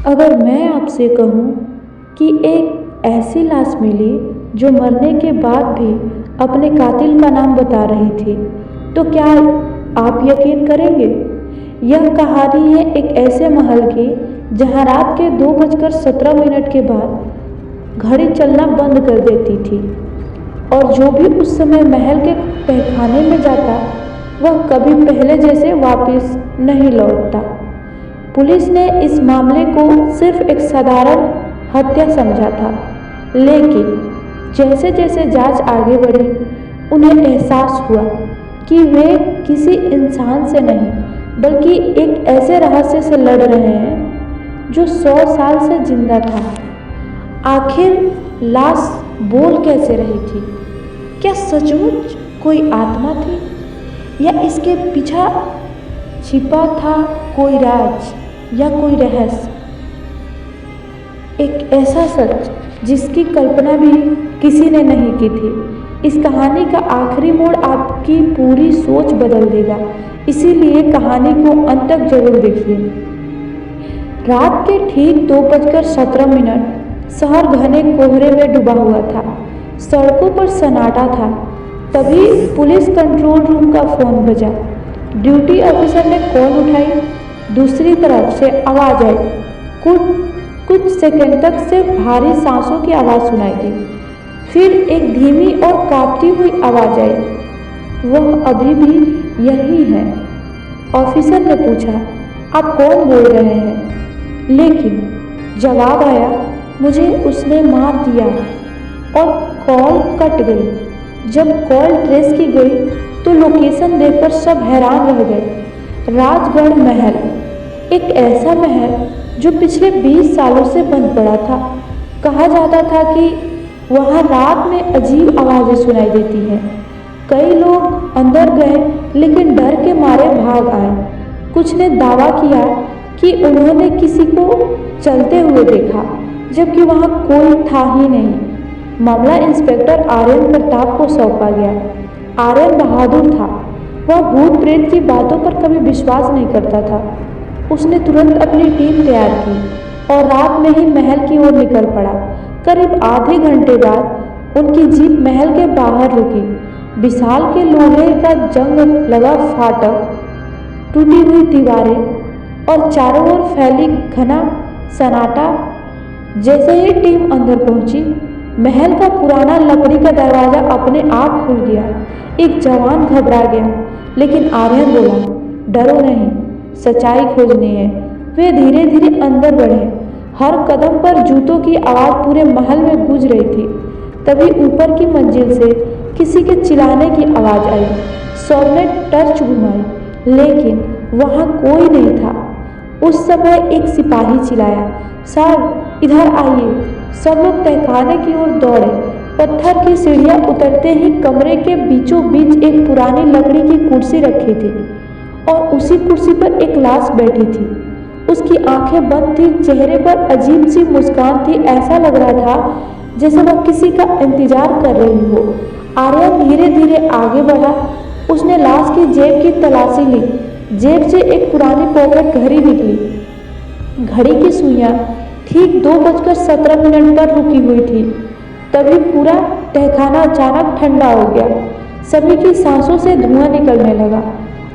अगर मैं आपसे कहूँ कि एक ऐसी लाश मिली जो मरने के बाद भी अपने कातिल का नाम बता रही थी, तो क्या आप यकीन करेंगे? यह कहानी है एक ऐसे महल की जहां रात के 2:17 के बाद घड़ी चलना बंद कर देती थी और जो भी उस समय महल के तहखाने में जाता वह कभी पहले जैसे वापस नहीं लौटता। पुलिस ने इस मामले को सिर्फ एक साधारण हत्या समझा था, लेकिन जैसे जैसे जांच आगे बढ़ी उन्हें एहसास हुआ कि वे किसी इंसान से नहीं बल्कि एक ऐसे रहस्य से लड़ रहे हैं जो 100 साल से जिंदा था। आखिर लाश बोल कैसे रही थी? क्या सचमुच कोई आत्मा थी या इसके पीछे छिपा था कोई राज या कोई रहस्य? एक ऐसा सच जिसकी कल्पना भी किसी ने नहीं की थी। इस कहानी का आखिरी मोड़ आपकी पूरी सोच बदल देगा, इसीलिए कहानी को अंत तक जरूर देखिए। रात के ठीक 2:17 शहर घने कोहरे में डूबा हुआ था। सड़कों पर सन्नाटा था। तभी पुलिस कंट्रोल रूम का फोन बजा। ड्यूटी ऑफिसर ने कॉल उठाई। दूसरी तरफ से आवाज आई। कुछ सेकंड तक सिर्फ भारी सांसों की आवाज सुनाई दी। फिर एक धीमी और कांपती हुई आवाज आई, वह अभी भी यही है? ऑफिसर ने पूछा, आप कौन बोल रहे हैं? लेकिन जवाब आया, मुझे उसने मार दिया। और कॉल कट गई। जब कॉल ट्रेस की गई तो लोकेशन देखकर सब हैरान रह गए। राजगढ़ महल, एक ऐसा महल जो पिछले 20 सालों से बंद पड़ा था। कहा जाता था कि वहाँ रात में अजीब आवाज़ें सुनाई देती हैं। कई लोग अंदर गए लेकिन डर के मारे भाग आए। कुछ ने दावा किया कि उन्होंने किसी को चलते हुए देखा, जबकि वहाँ कोई था ही नहीं। मामला इंस्पेक्टर आर्यन प्रताप को सौंपा गया। आर्यन बहादुर था। वह भूत प्रेत की बातों पर कभी विश्वास नहीं करता था। उसने तुरंत अपनी टीम तैयार की और रात में ही महल की ओर निकल पड़ा। करीब आधे घंटे बाद उनकी जीप महल के बाहर रुकी। विशाल के लोहे का जंग लगा फाटक, टूटी हुई दीवारें और चारों ओर फैली घना सन्नाटा। जैसे ही टीम अंदर पहुंची, महल का पुराना लकड़ी का दरवाजा अपने आप खुल गया। एक जवान घबरा गया, लेकिन आर्यन बोला, डरो नहीं, सच्चाई खोजनी है। वे धीरे धीरे अंदर बढ़े। हर कदम पर जूतों की आवाज़ पूरे महल में गूंज रही थी। तभी ऊपर की मंजिल से किसी के चिल्लाने की आवाज़ आई। सब ने टर्च घुमाई, लेकिन वहाँ कोई नहीं था। उस समय एक सिपाही चिल्लाया, सर इधर आइए। सब लोग तहखाने की ओर दौड़े। पत्थर की सीढ़ियाँ उतरते ही कमरे के बीचों बीच एक पुरानी लकड़ी की कुर्सी रखी थी और उसी कुर्सी पर एक लाश बैठी थी। उसकी आंखें बंद थी, चेहरे पर अजीब सी मुस्कान थी। ऐसा लग रहा था जैसे वह किसी का इंतजार कर रही हो। आर्यन धीरे धीरे आगे बढ़ा। उसने लाश की जेब की तलाशी ली। जेब से एक पुरानी पॉकेट घड़ी निकली। घड़ी की सुइयां ठीक 2:17 पर रुकी हुई थी। तभी पूरा तहखाना अचानक ठंडा हो गया। सभी की सांसों से धुआं निकलने लगा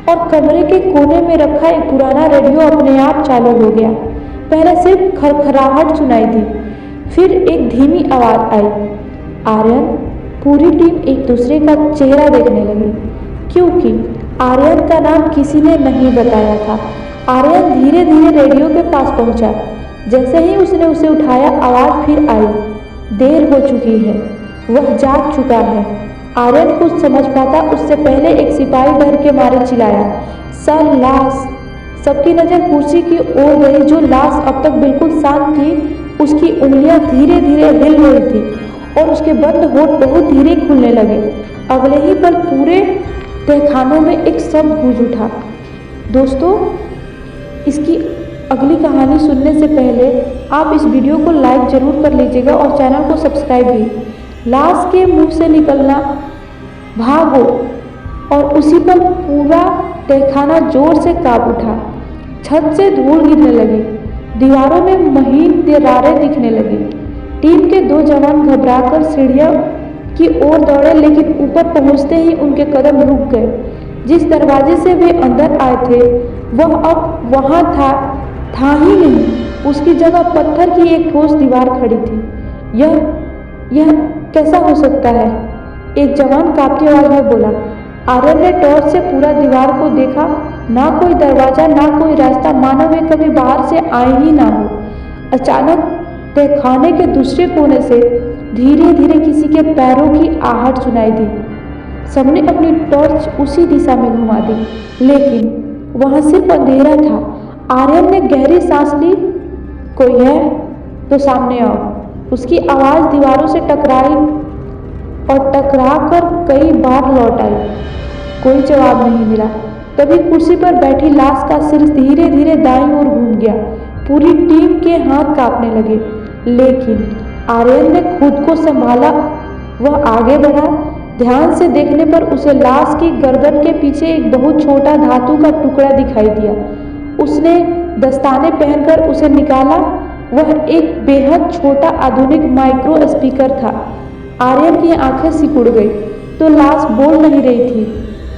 और कमरे के कोने में रखा एक पुराना रेडियो अपने आप चालू हो गया। पहले सिर्फ खरखराहट सुनाई दी, फिर एक धीमी आवाज आई। आर्यन, पूरी टीम एक दूसरे का चेहरा देखने लगी, क्योंकि आर्यन का नाम किसी ने नहीं बताया था। आर्यन धीरे धीरे रेडियो के पास पहुंचा। जैसे ही उसने उसे उठाया, आवाज फिर आई, देर हो चुकी है, वह जाग चुका है। आर्यन कुछ समझ पाता उससे पहले एक सिपाही डर के मारे चिल्लाया, सर लाश। सबकी नजर कुर्सी की ओर गई। जो लाश अब तक बिल्कुल शांत थी, उसकी उंगलियां धीरे धीरे हिल रही थी और उसके बंद होठ बहुत धीरे खुलने लगे। अगले ही पल पूरे तहखानों में एक शब्द गूंज उठा। दोस्तों, इसकी अगली कहानी सुनने से पहले आप इस वीडियो को लाइक जरूर कर लीजिएगा और चैनल को सब्सक्राइब भी। लाश के मुंह से निकलना, भागो, और उसी पर पूरा तहखाना जोर से कांप उठा। छत से धूल गिरने लगी। दीवारों में महीन दरारें दिखने लगी। टीम के 2 जवान घबराकर सीढ़ियों की ओर दौड़े, लेकिन ऊपर पहुंचते ही उनके कदम रुक गए। जिस दरवाजे से वे अंदर आए थे वह अब वहां था ही नहीं। उसकी जगह पत्थर की एक ठोस दीवार खड़ी थी। यह कैसा हो सकता है? एक जवान कांपती आवाज में बोला। आर्यन ने टॉर्च से पूरा दीवार को देखा। ना कोई दरवाजा, ना कोई रास्ता, मानो वे कभी बाहर से आए ही ना हो। अचानक तहखाने के दूसरे कोने से धीरे धीरे किसी के पैरों की आहट सुनाई दी। सबने अपनी टॉर्च उसी दिशा में घुमा दी, लेकिन वहां सिर्फ अंधेरा था। आर्यन ने गहरी सांस ली। कोई है तो सामने आओ। उसकी आवाज दीवारों से टकराई और टकरा कर कई बार लौट आई। कोई जवाब नहीं मिला। तभी कुर्सी पर बैठी लाश का सिर धीरे धीरे दाईं ओर घूम गया। पूरी टीम के हाथ कांपने लगे, लेकिन आर्यन ने खुद को संभाला। वह आगे बढ़ा। ध्यान से देखने पर उसे लाश की गर्दन के पीछे एक बहुत छोटा धातु का टुकड़ा दिखाई दिया। उसने दस्ताने पहनकर उसे निकाला। वह एक बेहद छोटा आधुनिक माइक्रो स्पीकर था। आर्यन की आंखें सिकुड़ गई। तो लाश बोल नहीं रही थी।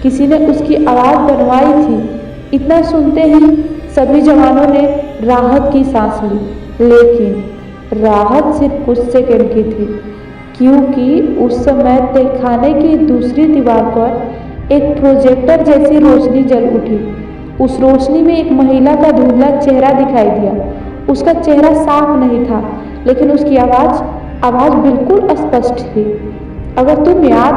किसी ने उसकी आवाज बनवाई थी। इतना सुनते ही सभी जवानों ने राहत की सांस ली, लेकिन राहत सिर्फ कुछ सेकंड की थी, क्योंकि उस समय तहखाने की दूसरी दीवार पर एक प्रोजेक्टर जैसी रोशनी जल उठी। उस रोशनी में एक महिला का धुंधला चेहरा दिखाई दिया। उसका चेहरा साफ नहीं था, लेकिन उसकी आवाज बिल्कुल स्पष्ट थी। अगर तुम यह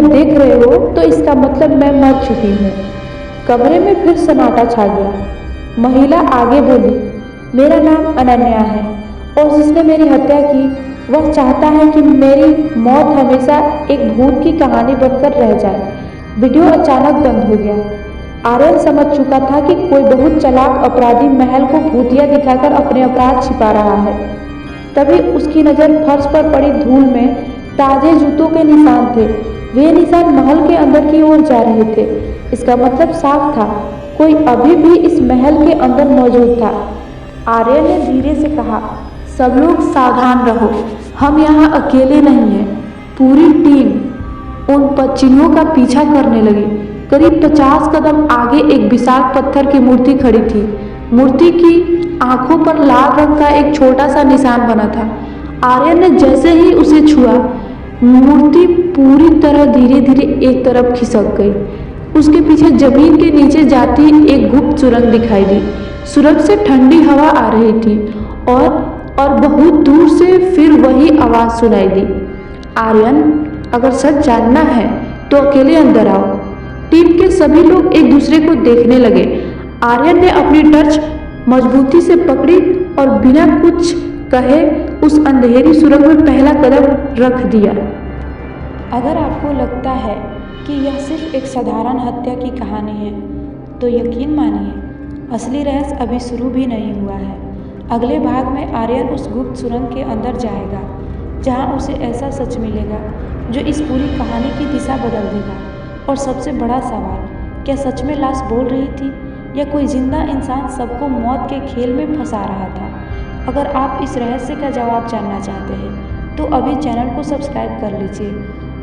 देख रहे हो तो इसका मतलब मैं मर चुकी हूँ। कमरे में फिर सन्नाटा छा गया। महिला आगे बोली, मेरा नाम अनन्या है और जिसने मेरी हत्या की वह चाहता है कि मेरी मौत हमेशा एक भूत की कहानी बनकर रह जाए। वीडियो अचानक बंद हो गया। आर्यन समझ चुका था कि कोई बहुत चालाक अपराधी महल को भूतिया दिखाकर अपने अपराध छिपा रहा है। तभी उसकी नज़र फर्श पर पड़ी धूल में ताजे जूतों के निशान थे। वे निशान महल के अंदर की ओर जा रहे थे। इसका मतलब साफ था, कोई अभी भी इस महल के अंदर मौजूद था। आर्यन ने धीरे से कहा, सब लोग सावधान रहो, हम यहाँ अकेले नहीं हैं। पूरी टीम उन पक्षियों का पीछा करने लगी। करीब 50 कदम आगे एक विशाल पत्थर की मूर्ति खड़ी थी। मूर्ति की आंखों पर लाल रंग का एक छोटा सा निशान बना था। आर्यन ने जैसे ही उसे छुआ, मूर्ति पूरी तरह धीरे धीरे एक तरफ खिसक गई। उसके पीछे जमीन के नीचे जाती एक गुप्त सुरंग दिखाई दी। सुरंग से ठंडी हवा आ रही थी और बहुत दूर से फिर वही आवाज सुनाई दी, आर्यन, अगर सच जानना है तो अकेले अंदर आओ। टीम के सभी लोग एक दूसरे को देखने लगे। आर्यन ने अपनी टॉर्च मजबूती से पकड़ी और बिना कुछ कहे उस अंधेरी सुरंग में पहला कदम रख दिया। अगर आपको लगता है कि यह सिर्फ एक साधारण हत्या की कहानी है, तो यकीन मानिए, असली रहस्य अभी शुरू भी नहीं हुआ है। अगले भाग में आर्यन उस गुप्त सुरंग के अंदर जाएगा, जहां उसे ऐसा सच मिलेगा जो इस पूरी कहानी की दिशा बदल देगा। और सबसे बड़ा सवाल, क्या सच में लाश बोल रही थी या कोई जिंदा इंसान सबको मौत के खेल में फंसा रहा था? अगर आप इस रहस्य का जवाब जानना चाहते हैं तो अभी चैनल को सब्सक्राइब कर लीजिए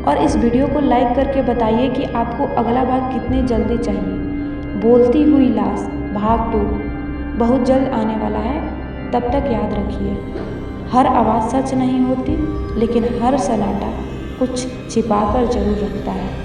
और इस वीडियो को लाइक करके बताइए कि आपको अगला भाग कितनी जल्दी चाहिए। बोलती हुई लाश भाग 2 बहुत जल्द आने वाला है। तब तक याद रखिए, हर आवाज़ सच नहीं होती, लेकिन हर सन्नाटा कुछ छिपा कर जरूर रखता है।